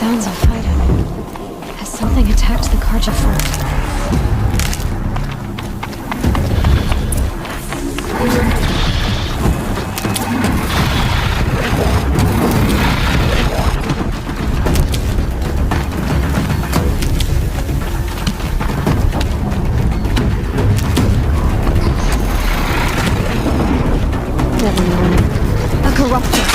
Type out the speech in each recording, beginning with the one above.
sounds of fighting. Has something attacked the Carja fort? Never mind. A corruptor.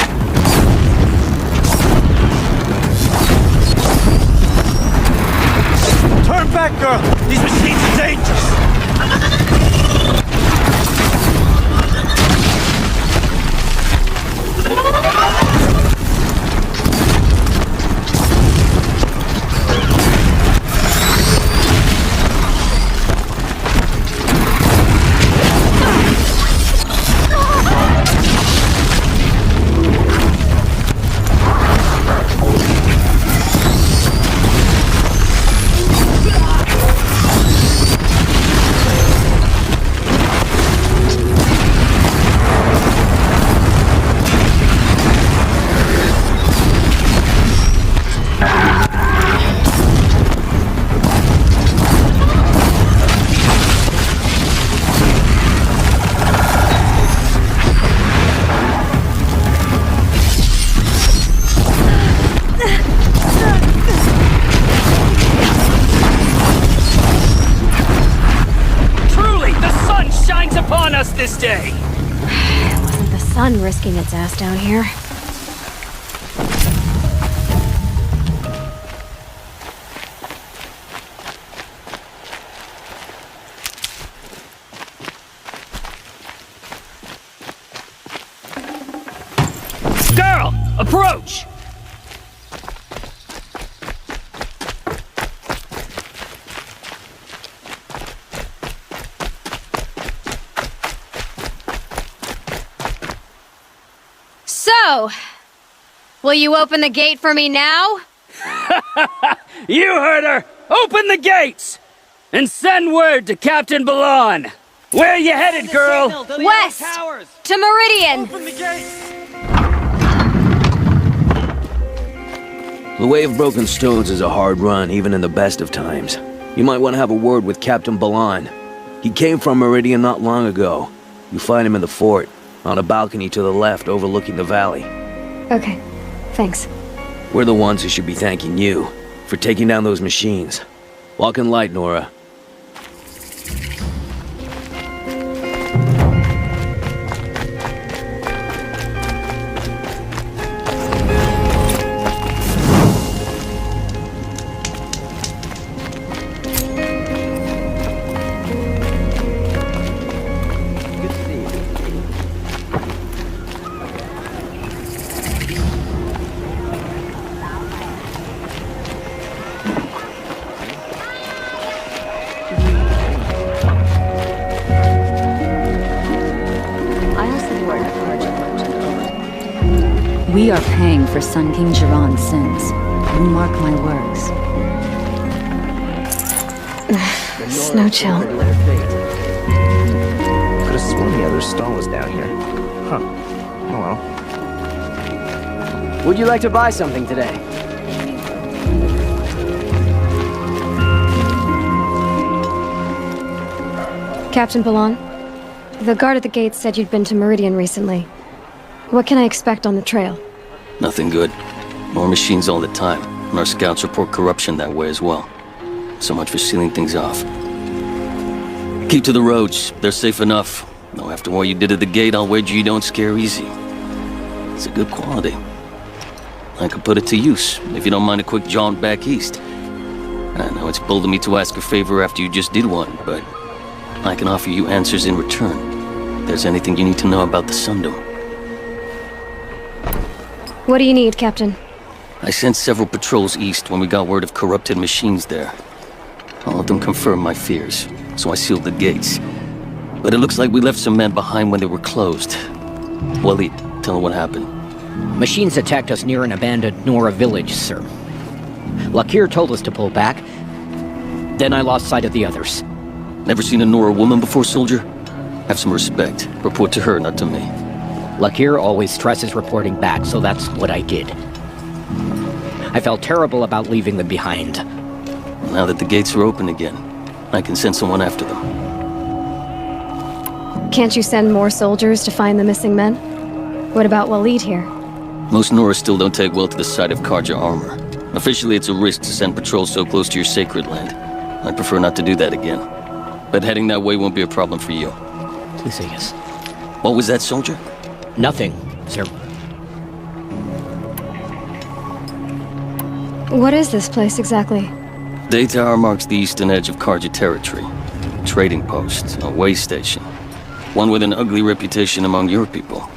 Turn back, girl! These machines are dangerous! This day! Wasn't the sun risking its ass down here? Girl! Approach! So, will you open the gate for me now? You heard her! Open the gates! And send word to Captain Balan! Where are you headed, girl? West! To Meridian! Open the gates! The Way of Broken Stones is a hard run, even in the best of times. You might want to have a word with Captain Balan. He came from Meridian not long ago. You find him in the fort, on a balcony to the left overlooking the valley. Okay, thanks. We're the ones who should be thanking you for taking down those machines. Walk in light, Nora. We are paying for Sun King Jiran's sins. You mark my words. Snow chill. Could've sworn the other stall was down here. Huh. Oh well. Would you like to buy something today? Captain Balan, the guard at the gate said you'd been to Meridian recently. What can I expect on the trail? Nothing good. More machines all the time, and our scouts report corruption that way as well. So much for sealing things off. Keep to the roads. They're safe enough. Though after what you did at the gate, I'll wager you don't scare easy. It's a good quality. I could put it to use, if you don't mind a quick jaunt back east. I know it's bold of me to ask a favor after you just did one, but I can offer you answers in return. If there's anything you need to know about the Sundom. What do you need, Captain? I sent several patrols east when we got word of corrupted machines there. All of them confirmed my fears, so I sealed the gates. But it looks like we left some men behind when they were closed. Waleed, tell them what happened. Machines attacked us near an abandoned Nora village, sir. Lakir told us to pull back. Then I lost sight of the others. Never seen a Nora woman before, soldier? Have some respect. Report to her, not to me. Lakir always stresses reporting back, so that's what I did. I felt terrible about leaving them behind. Now that the gates are open again, I can send someone after them. Can't you send more soldiers to find the missing men? What about Waleed here? Most Nora still don't take well to the sight of Karja armor. Officially, it's a risk to send patrols so close to your sacred land. I'd prefer not to do that again. But heading that way won't be a problem for you. Yes. What was that, soldier? Nothing, sir. What is this place exactly? Daytower marks the eastern edge of Karja territory. Trading post, a way station. One with an ugly reputation among your people.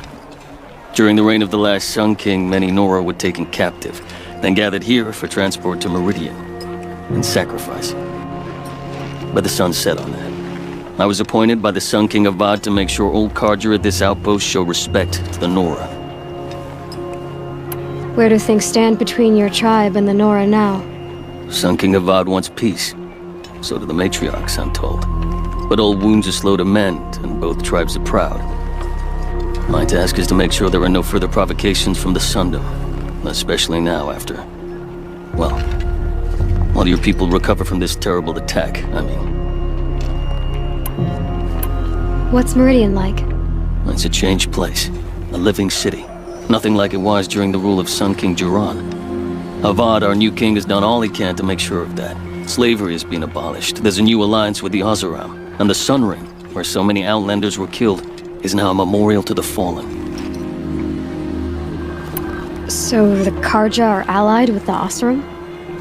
During the reign of the last Sun King, many Nora were taken captive, then gathered here for transport to Meridian, and sacrifice. But the sun set on that. I was appointed by the Sun King Avad to make sure old Karja at this outpost show respect to the Nora. Where do things stand between your tribe and the Nora now? Sun King Avad wants peace. So do the matriarchs, I'm told. But old wounds are slow to mend, and both tribes are proud. My task is to make sure there are no further provocations from the Sundom. Especially now after... well... while your people recover from this terrible attack, I mean. What's Meridian like? It's a changed place. A living city. Nothing like it was during the rule of Sun King Jiran. Avad, our new king, has done all he can to make sure of that. Slavery has been abolished. There's a new alliance with the Oseram. And the Sun Ring, where so many Outlanders were killed, is now a memorial to the fallen. So the Karja are allied with the Oseram?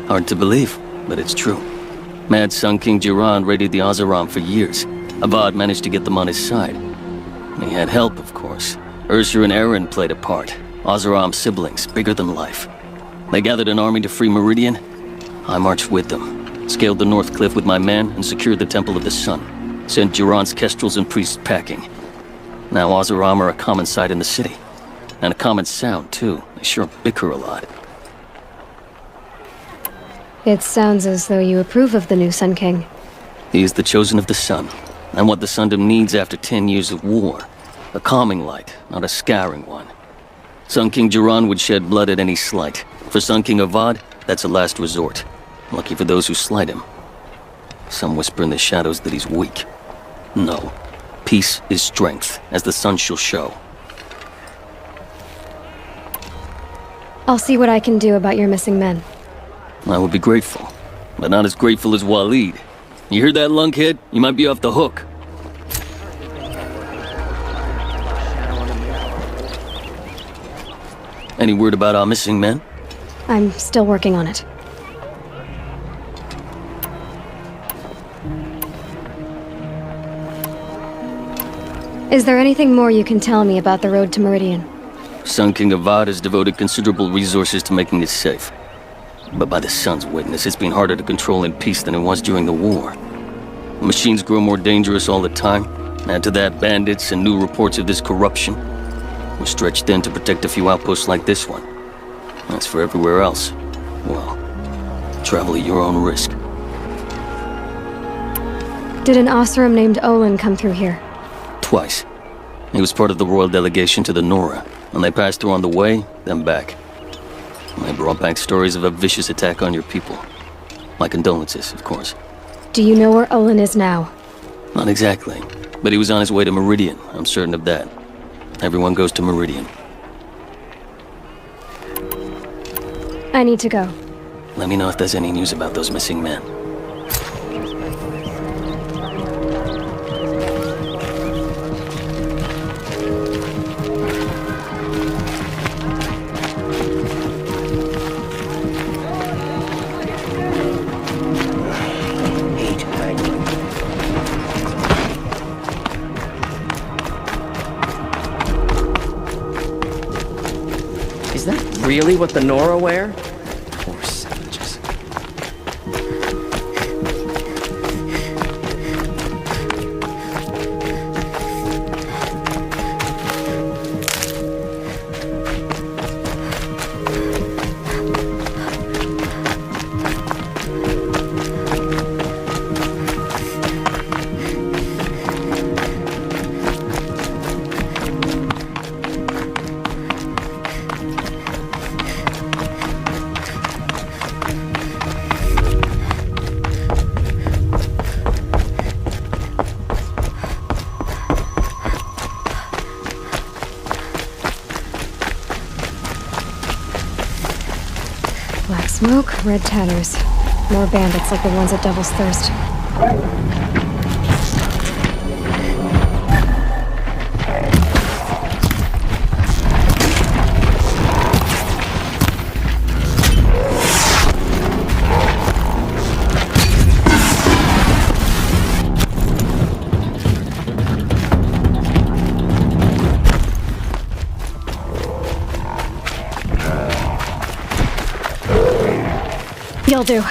Hard to believe, but it's true. Mad Sun King Jiran raided the Oseram for years. Avad managed to get them on his side. He had help, of course. Ursur and Eren played a part. Oseram siblings, bigger than life. They gathered an army to free Meridian. I marched with them, scaled the North Cliff with my men, and secured the Temple of the Sun. Sent Jiran's kestrels and priests packing. Now Oseram are a common sight in the city. And a common sound, too. They sure bicker a lot. It sounds as though you approve of the new Sun King. He is the chosen of the Sun, and what the Sundom needs after 10 years of war. A calming light, not a scouring one. Sun King Jiran would shed blood at any slight. For Sun King Avad, that's a last resort. Lucky for those who slight him. Some whisper in the shadows that he's weak. No. Peace is strength, as the sun shall show. I'll see what I can do about your missing men. I would be grateful, but not as grateful as Waleed. You hear that, lunkhead? You might be off the hook. Any word about our missing men? I'm still working on it. Is there anything more you can tell me about the road to Meridian? Sun King Avad has devoted considerable resources to making it safe. But by the sun's witness, it's been harder to control in peace than it was during the war. Machines grow more dangerous all the time. Add to that bandits and new reports of this corruption. We're stretched thin to protect a few outposts like this one. As for everywhere else, well, travel at your own risk. Did an Oseram named Olin come through here? Twice. He was part of the royal delegation to the Nora, and they passed through on the way, then back. They brought back stories of a vicious attack on your people. My condolences, of course. Do you know where Olin is now? Not exactly, but he was on his way to Meridian, I'm certain of that. Everyone goes to Meridian. I need to go. Let me know if there's any news about those missing men. Is that really what the Nora wear? Poor savages. Smoke, red tatters. More bandits like the ones at Devil's Thirst. You'll do.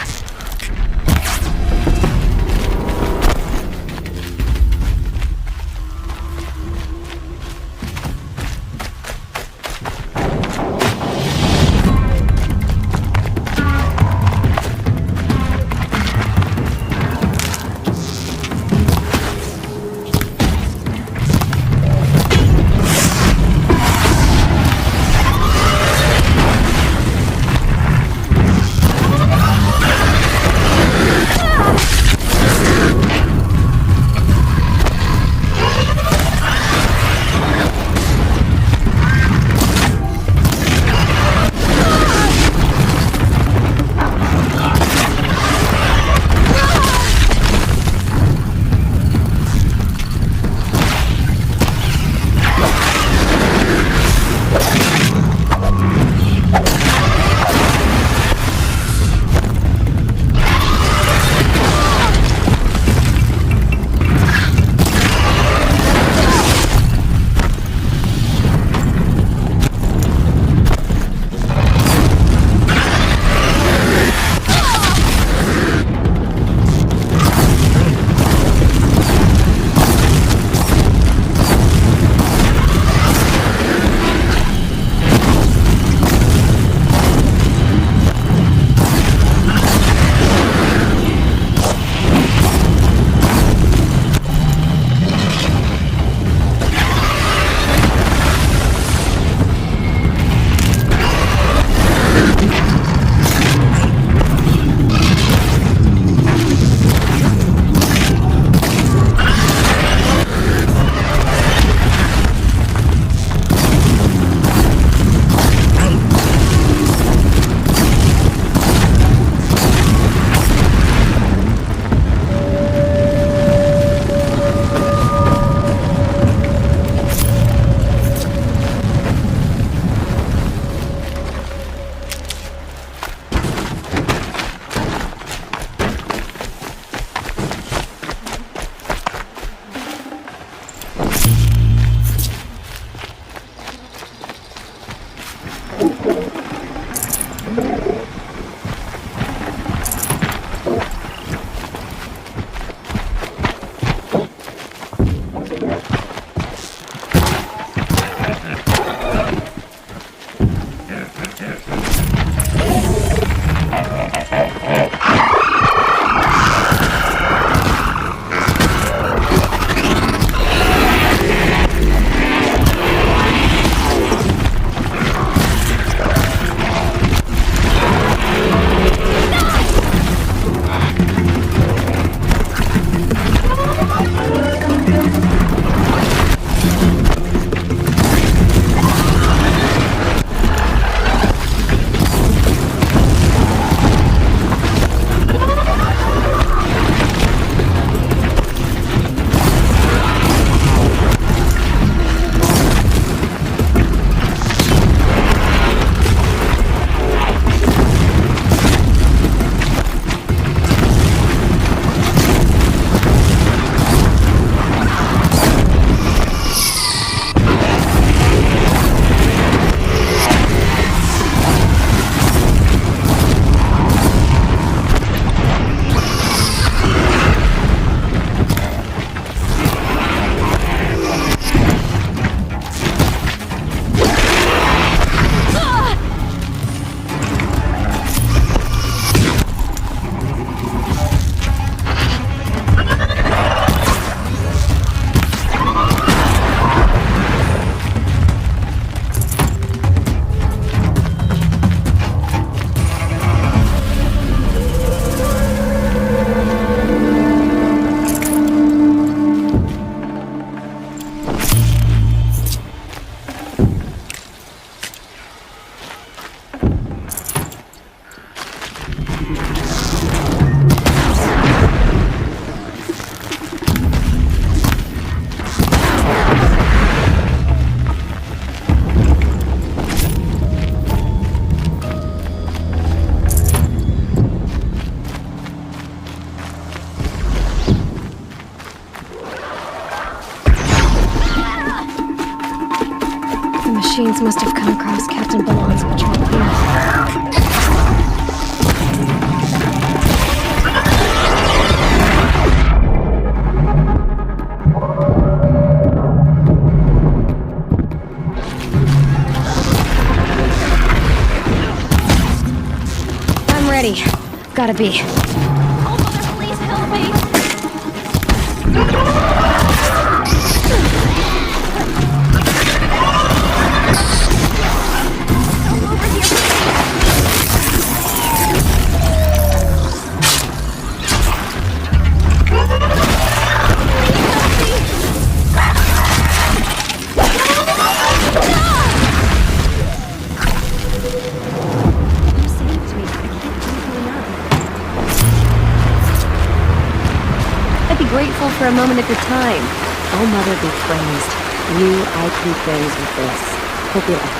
machines must have come across Captain Balon's patrol here. I'm ready. Gotta be. Oh, mother, please help me! Grateful for a moment of your time. Oh, Mother be praised. You, I can praise with this. Hope you like it.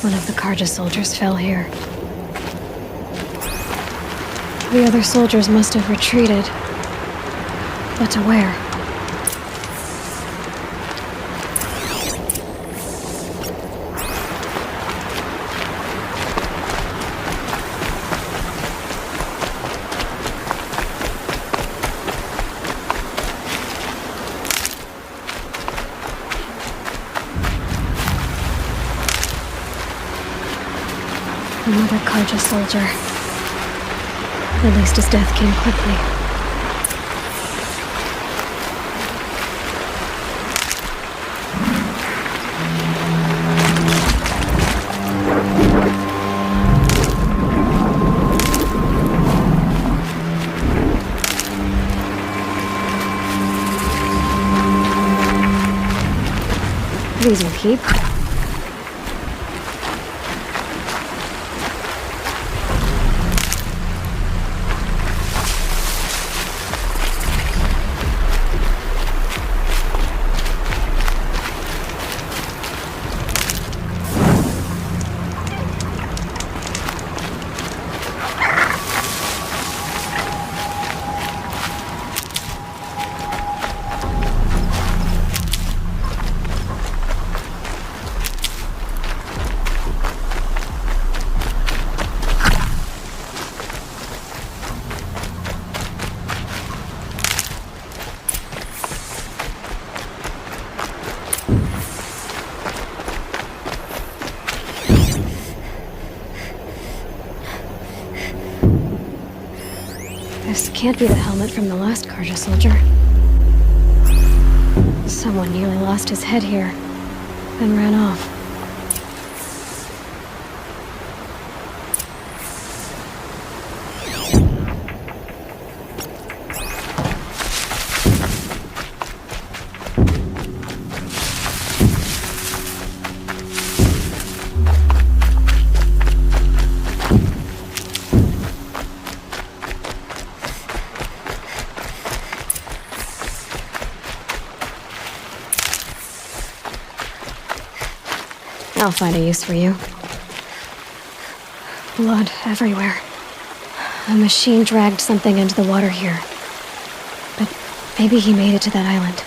One of the Karja soldiers fell here. The other soldiers must have retreated. But to where? Another Karja soldier. At least his death came quickly. These will keep. This can't be the helmet from the last Karja soldier. Someone nearly lost his head here, then ran off. I'll find a use for you. Blood everywhere. A machine dragged something into the water here. But maybe he made it to that island.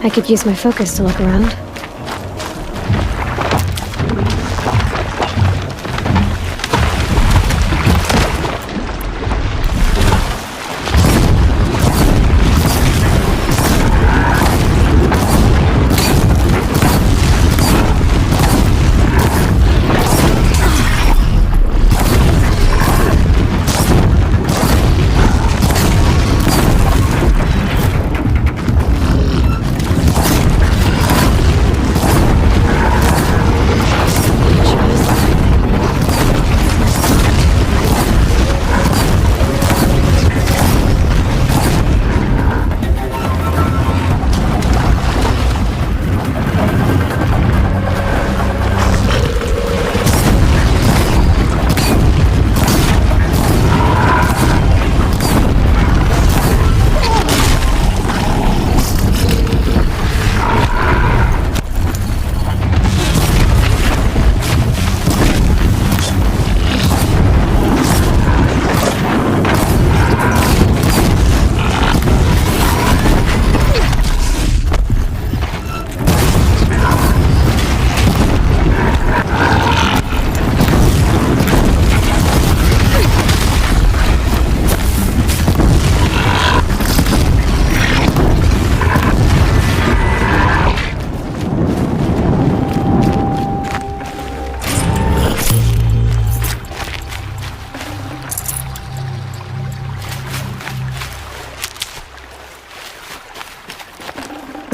I could use my focus to look around.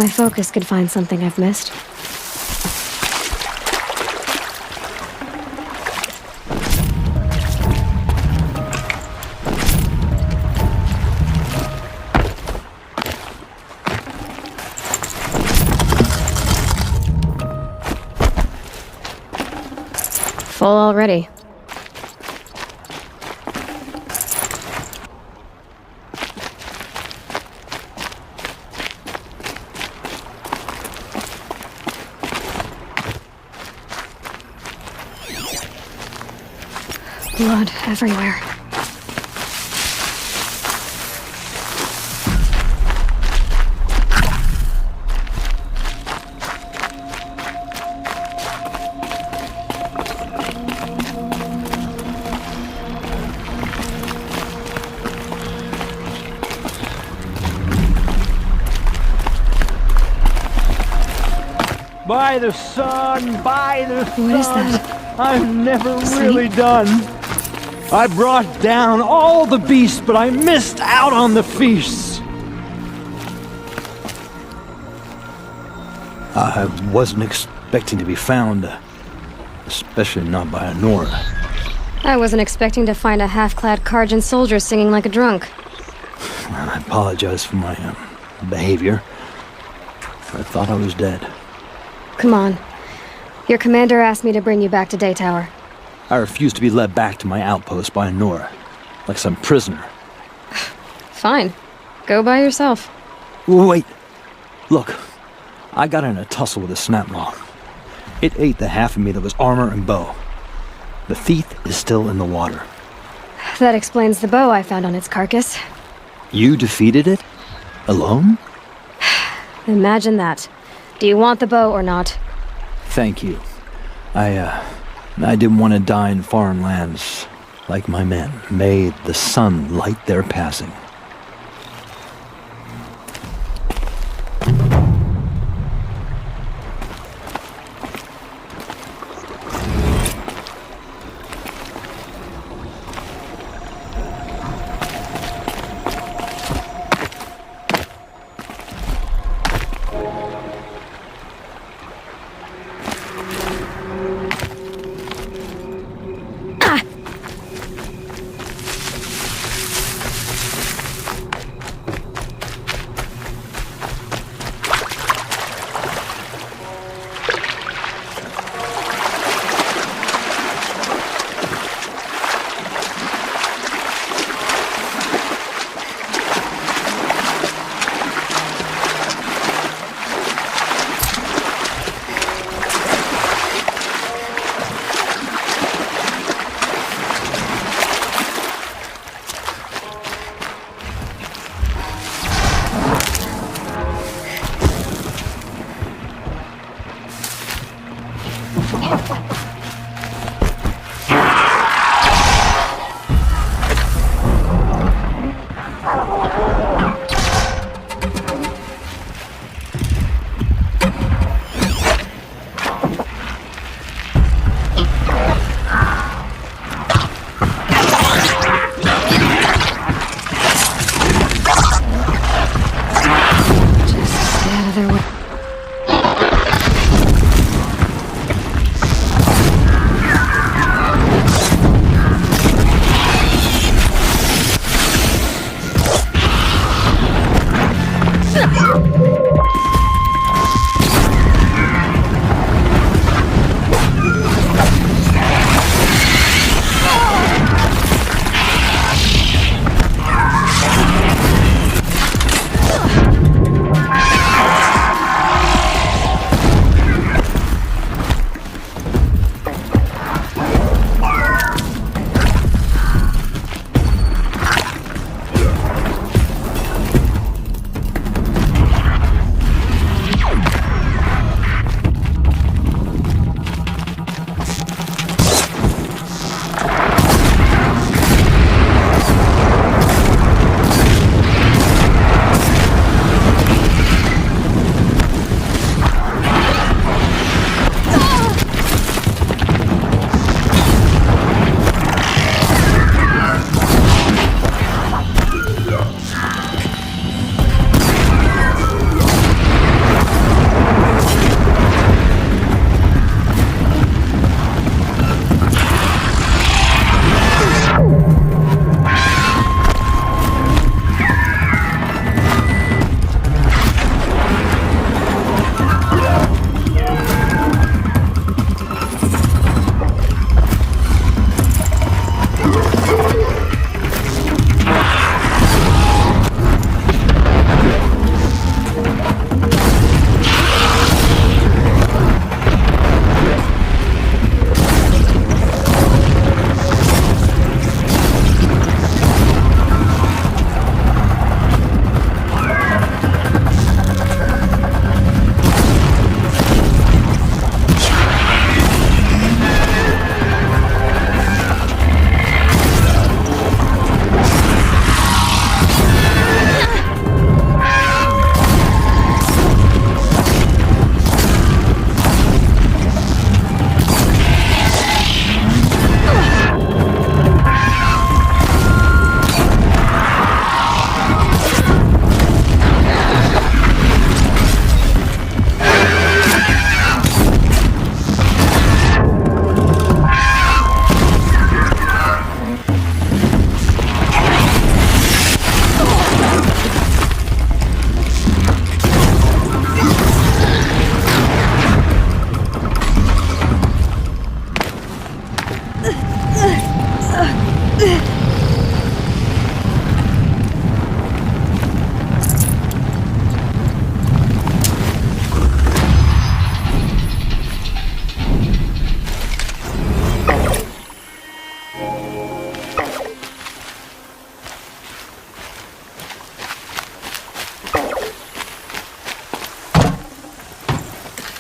my focus could find something I've missed. Full already. Blood everywhere. By the sun, by the sun. What is that? I'm never really done. I brought down all the beasts, but I missed out on the feasts. I wasn't expecting to be found, especially not by Honora. I wasn't expecting to find a half-clad Karjan soldier singing like a drunk. I apologize for my behavior. I thought I was dead. Come on. Your commander asked me to bring you back to Daytower. I refused to be led back to my outpost by Honora, like some prisoner. Fine. Go by yourself. Wait. Look, I got in a tussle with a snapmaw. It ate the half of me that was armor and bow. The thief is still in the water. That explains the bow I found on its carcass. You defeated it? Alone? Imagine that. Do you want the bow or not? Thank you. I didn't want to die in foreign lands like my men. May the sun light their passing.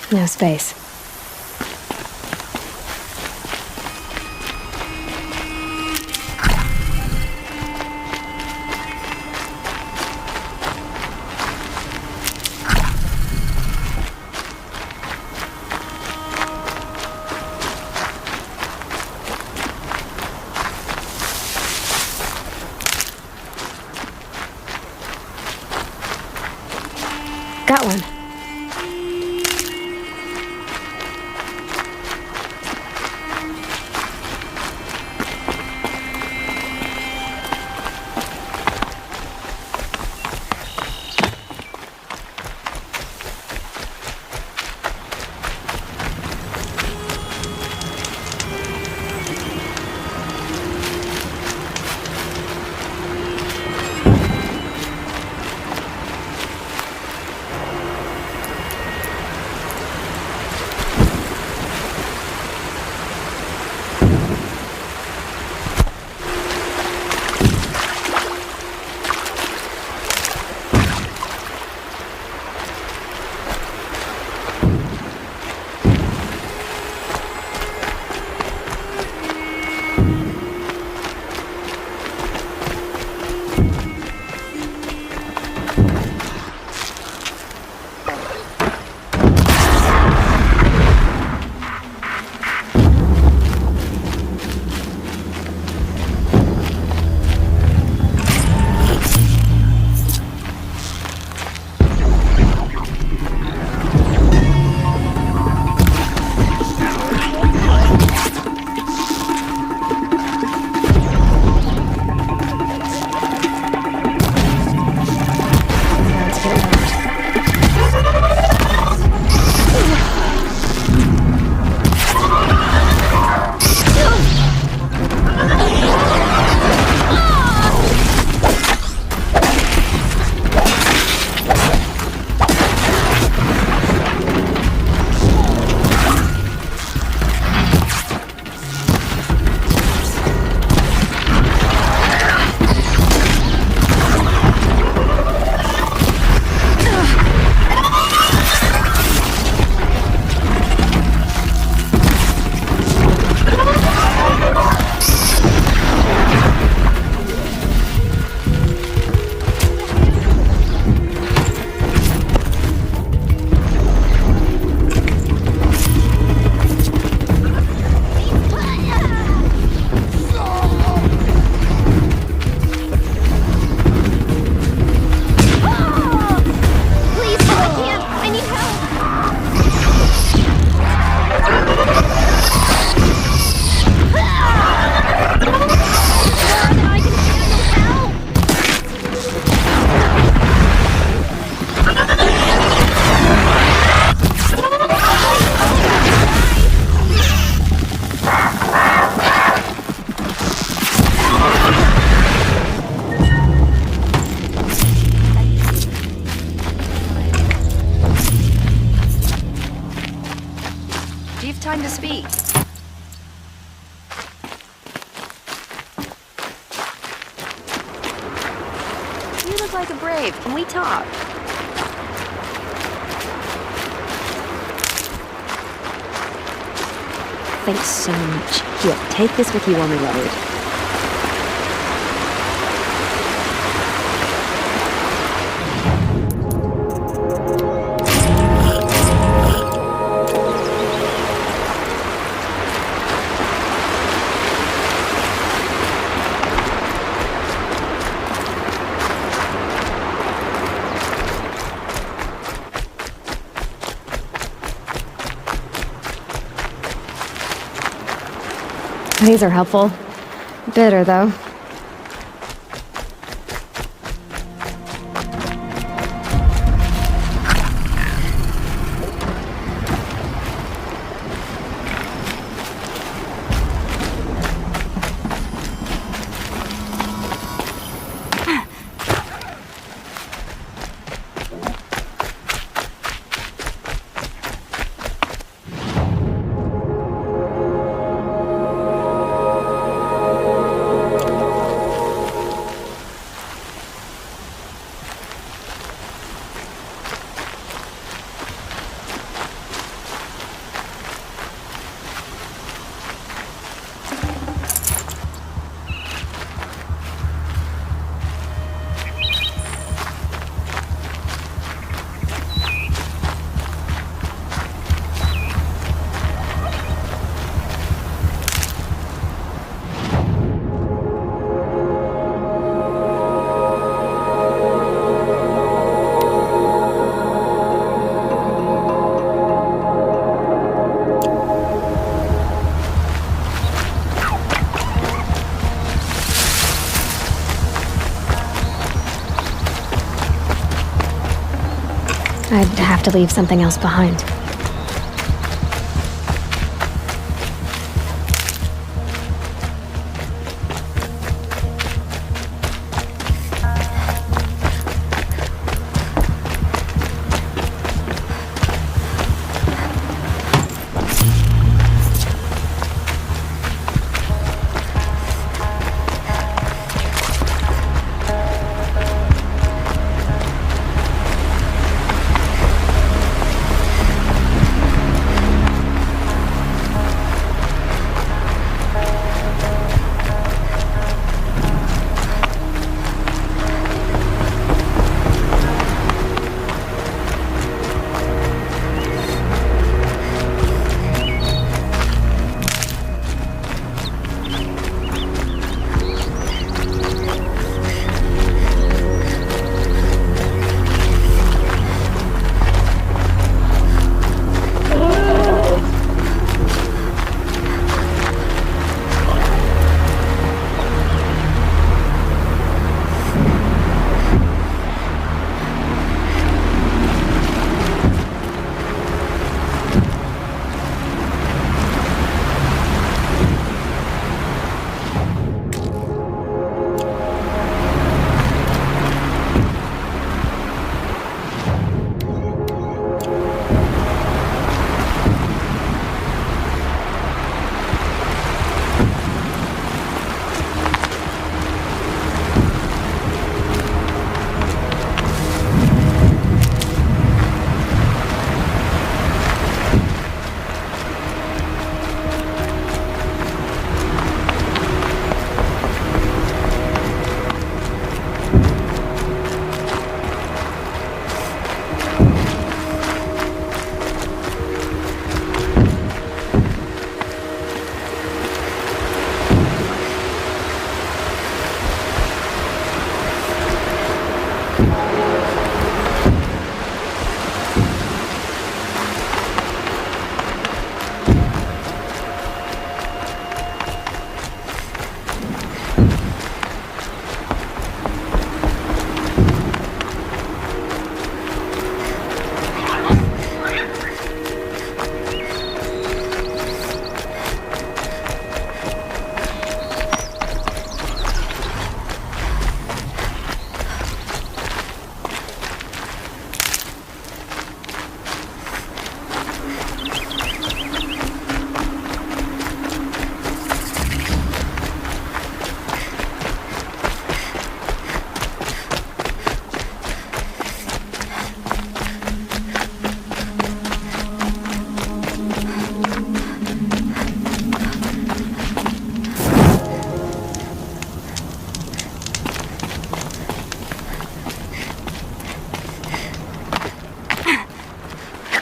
No space. Got one. Time to speak. You look like a brave. Can we talk? Thanks so much. Here, take this with you on the road. These are helpful. Bitter, though. to leave something else behind.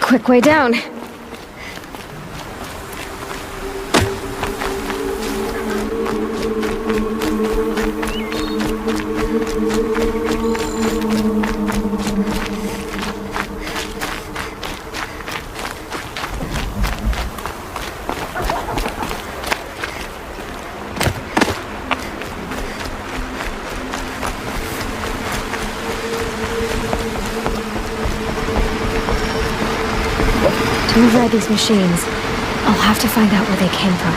Quick way down. To override these machines, I'll have to find out where they came from.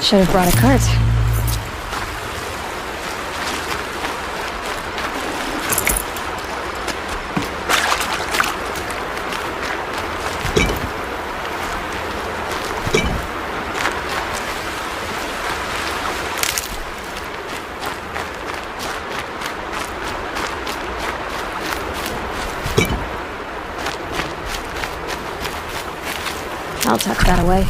Should have brought a cart. I'll tuck that away.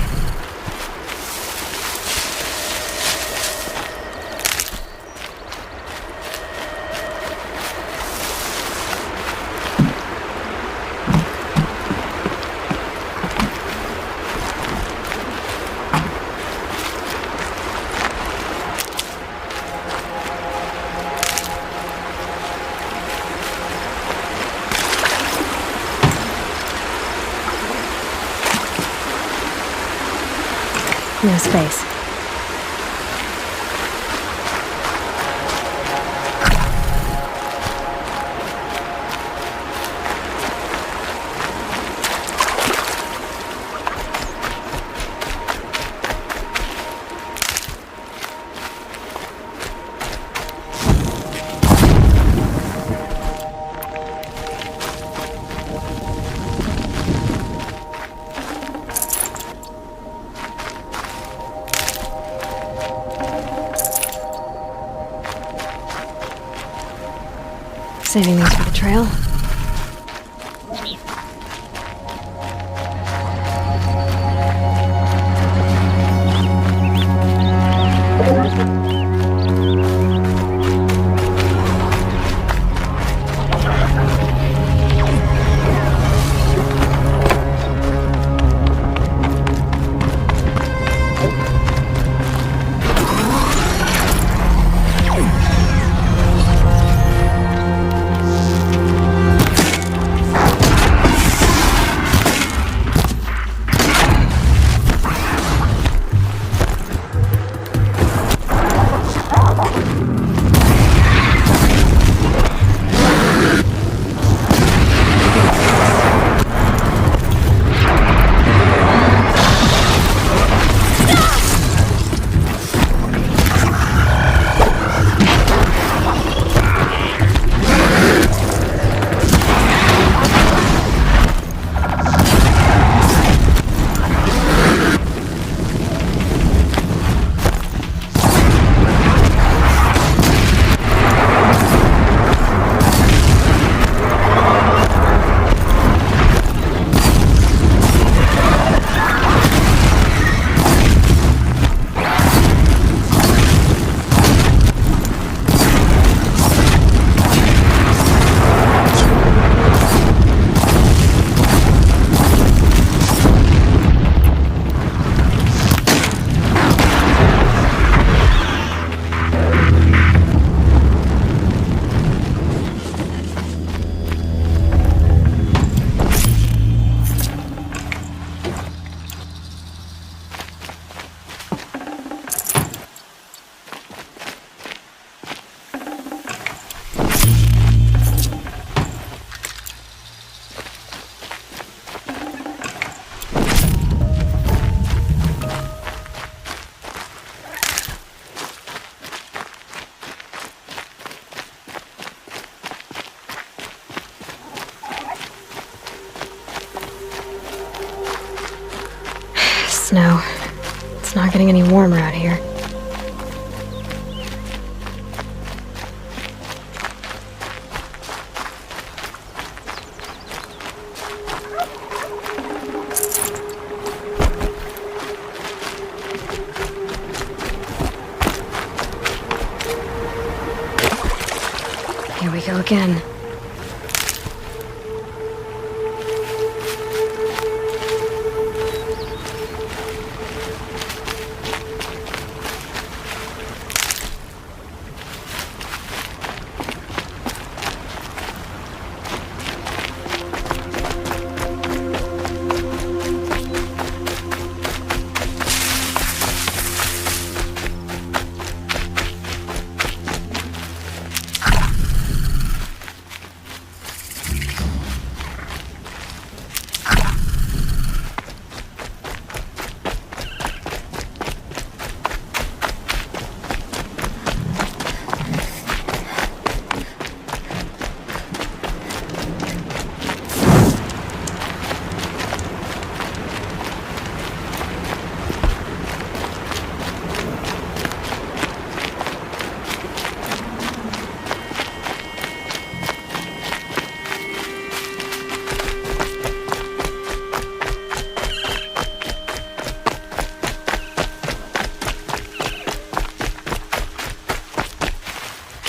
No space. Saving these for the trail. Snow. It's not getting any warmer out here. Here we go again.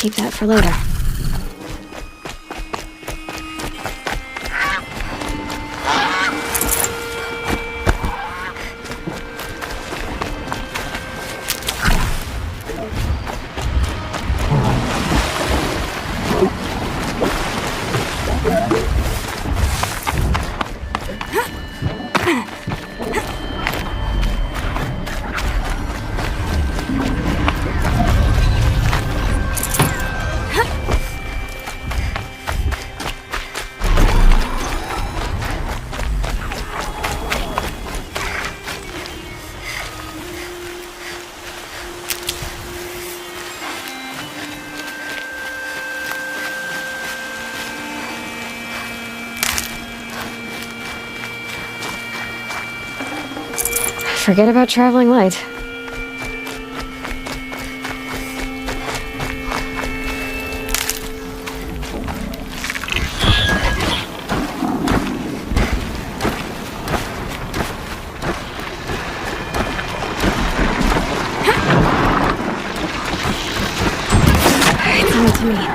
keep that for later. Forget about traveling light. It's all to me.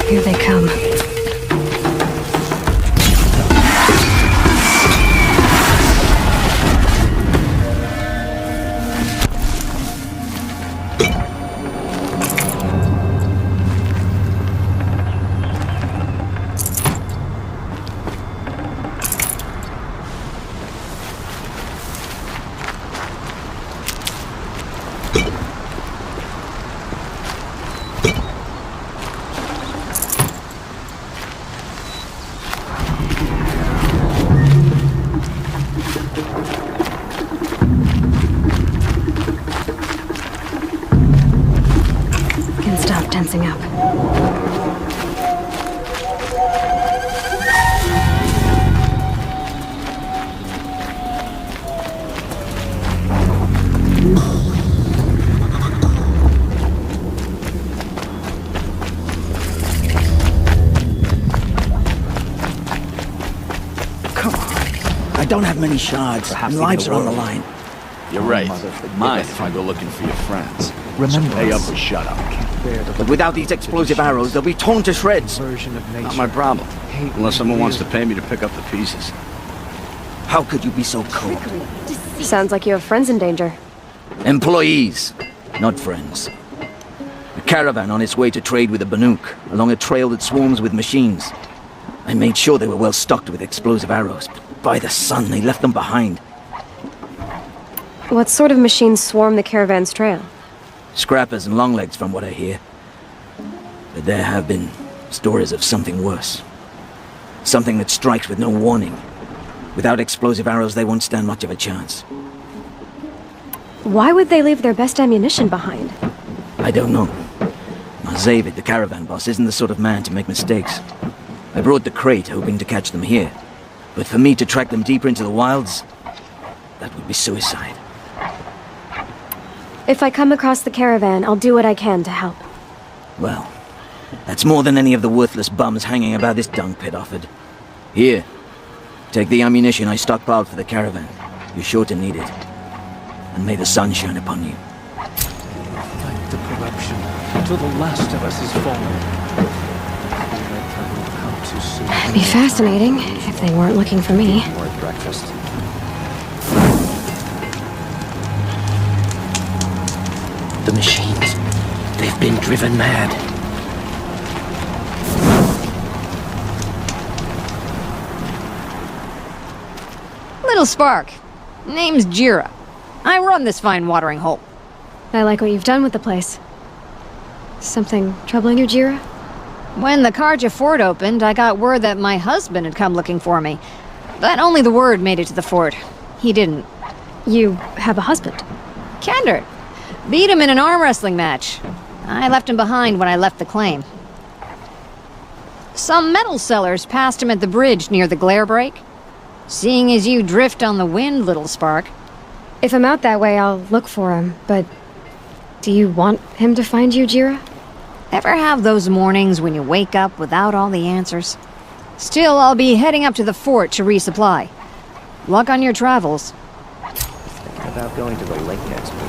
Here they come. Can stop tensing up. I don't have many shards, and lives are on the line. You're right. Mine if I go looking for your friends. Remember, so pay up or shut up. But without these explosive arrows, they'll be torn to shreds. Not my problem. Unless someone wants to pay me to pick up the pieces. How could you be so cold? Sounds like you have friends in danger. Employees, not friends. A caravan on its way to trade with the Banuk, along a trail that swarms with machines. I made sure they were well stocked with explosive arrows, but by the sun, they left them behind. What sort of machines swarm the caravan's trail? Scrappers and longlegs, from what I hear. But there have been stories of something worse. Something that strikes with no warning. Without explosive arrows, they won't stand much of a chance. Why would they leave their best ammunition behind? I don't know. Zavid, the caravan boss, isn't the sort of man to make mistakes. I brought the crate hoping to catch them here. But for me to track them deeper into the wilds, that would be suicide. If I come across the caravan, I'll do what I can to help. Well, that's more than any of the worthless bums hanging about this dung pit offered. Here, take the ammunition I stockpiled for the caravan. You're sure to need it. And may the sun shine upon you. Fight the corruption until the last of us is fallen. It'd be fascinating if they weren't looking for me. More at breakfast. The machines. They've been driven mad. Little Spark. Name's Jira. I run this fine watering hole. I like what you've done with the place. Something troubling you, Jira? When the Karja fort opened, I got word that my husband had come looking for me. But only the word made it to the fort. He didn't. You have a husband? Kendrick. Beat him in an arm wrestling match. I left him behind when I left the claim. Some metal sellers passed him at the bridge near the glare break. Seeing as you drift on the wind, Little Spark. If I'm out that way, I'll look for him, but Do you want him to find you, Jira? Ever have those mornings when you wake up without all the answers? Still, I'll be heading up to the fort to resupply. Luck on your travels. Thinking about going to the lake next week.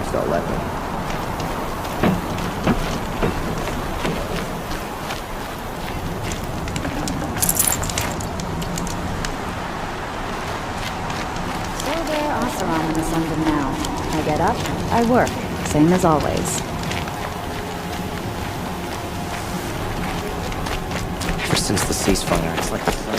If they'll let me. So there, Oseram in the Sundom now. I get up, I work, same as always. Ever since the ceasefire, it's like the sun.